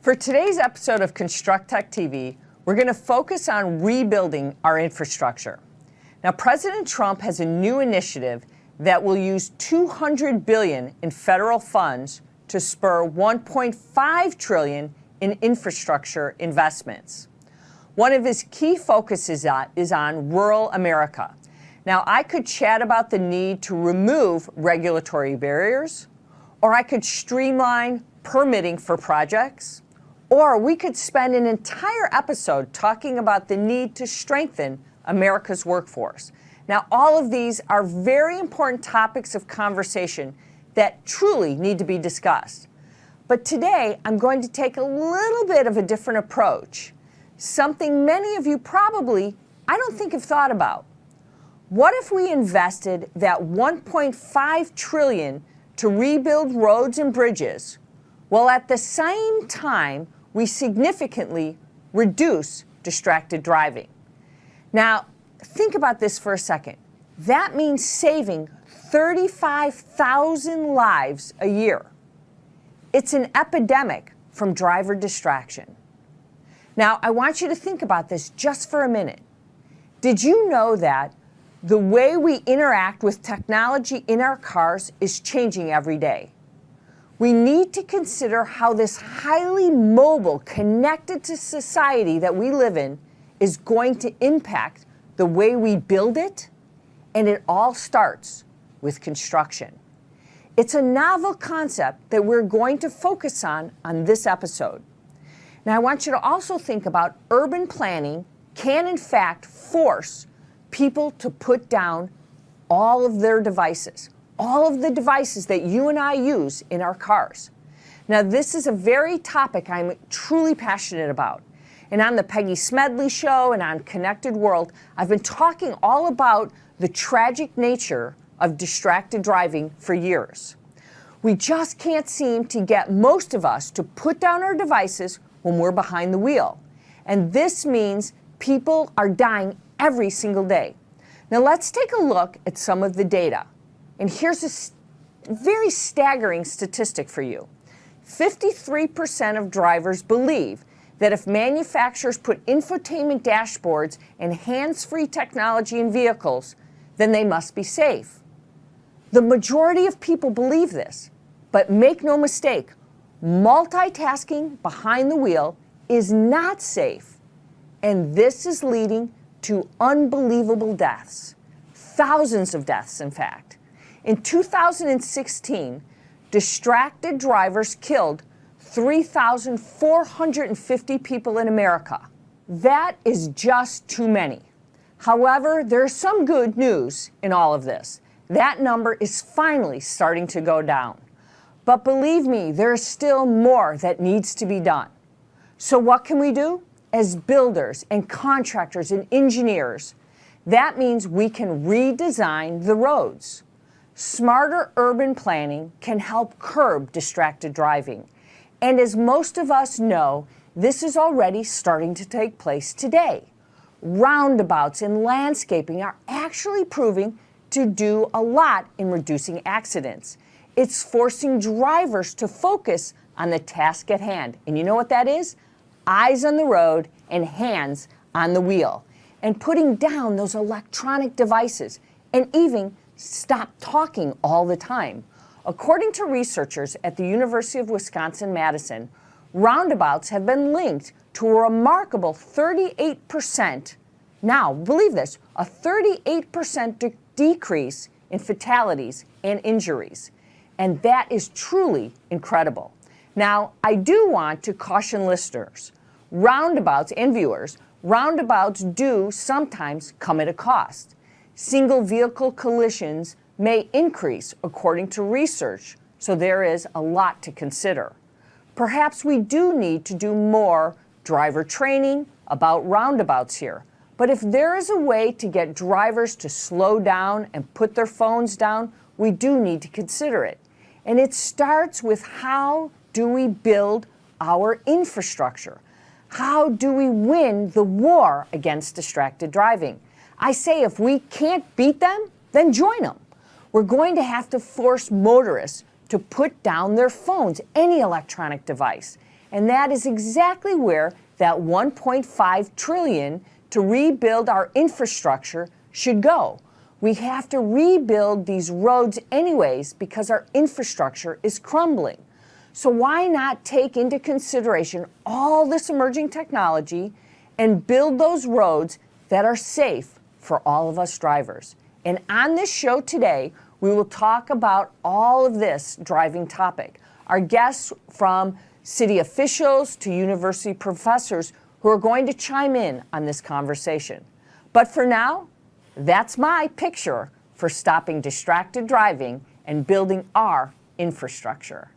For today's episode of Construct Tech TV, we're going to focus on rebuilding our infrastructure. Now, President Trump has a new initiative that will use $200 billion in federal funds to spur $1.5 trillion in infrastructure investments. One of his key focuses is on rural America. Now, I could chat about the need to remove regulatory barriers, or I could streamline permitting for projects, or we could spend an entire episode talking about the need to strengthen America's workforce. Now, all of these are very important topics of conversation that truly need to be discussed. But today, I'm going to take a little bit of a different approach, something many of you probably, I don't think, have thought about. What if we invested that $1.5 trillion to rebuild roads and bridges, while at the same time we significantly reduce distracted driving? Now, think about this for a second. That means saving 35,000 lives a year. It's an epidemic from driver distraction. Now, I want you to think about this just for a minute. Did you know that the way we interact with technology in our cars is changing every day? We need to consider how this highly mobile, connected to society that we live in is going to impact the way we build it, and it all starts with construction. It's a novel concept that we're going to focus on this episode. Now, I want you to also think about urban planning can in fact force people to put down all of their devices, all of the devices that you and I use in our cars. Now, this is a very topic I'm truly passionate about. And on the Peggy Smedley show and on Connected World, I've been talking all about the tragic nature of distracted driving for years. We just can't seem to get most of us to put down our devices when we're behind the wheel. And this means people are dying every single day. Now, let's take a look at some of the data. And here's a very staggering statistic for you. 53% of drivers believe that if manufacturers put infotainment dashboards and hands-free technology in vehicles, then they must be safe. The majority of people believe this, but make no mistake, multitasking behind the wheel is not safe, and this is leading to unbelievable deaths, thousands of deaths, in fact. In 2016, distracted drivers killed 3,450 people in America. That is just too many. However, there's some good news in all of this. That number is finally starting to go down. But believe me, there's still more that needs to be done. So what can we do? As builders and contractors and engineers, that means we can redesign the roads. Smarter urban planning can help curb distracted driving. And as most of us know, this is already starting to take place today. Roundabouts and landscaping are actually proving to do a lot in reducing accidents. It's forcing drivers to focus on the task at hand. And you know what that is? Eyes on the road and hands on the wheel. And putting down those electronic devices and even stop talking all the time. According to researchers at the University of Wisconsin-Madison, roundabouts have been linked to a remarkable 38%, now believe this, a 38% decrease in fatalities and injuries. And that is truly incredible. Now, I do want to caution listeners, roundabouts and viewers, roundabouts do sometimes come at a cost. Single vehicle collisions may increase according to research, so there is a lot to consider. Perhaps we do need to do more driver training about roundabouts here. But if there is a way to get drivers to slow down and put their phones down, we do need to consider it. And it starts with how do we build our infrastructure? How do we win the war against distracted driving? I say if we can't beat them, then join them. We're going to have to force motorists to put down their phones, any electronic device. And that is exactly where that $1.5 trillion to rebuild our infrastructure should go. We have to rebuild these roads anyways because our infrastructure is crumbling. So why not take into consideration all this emerging technology and build those roads that are safe for all of us drivers? And on this show today, we will talk about all of this driving topic. Our guests from city officials to university professors who are going to chime in on this conversation. But for now, that's my picture for stopping distracted driving and building our infrastructure.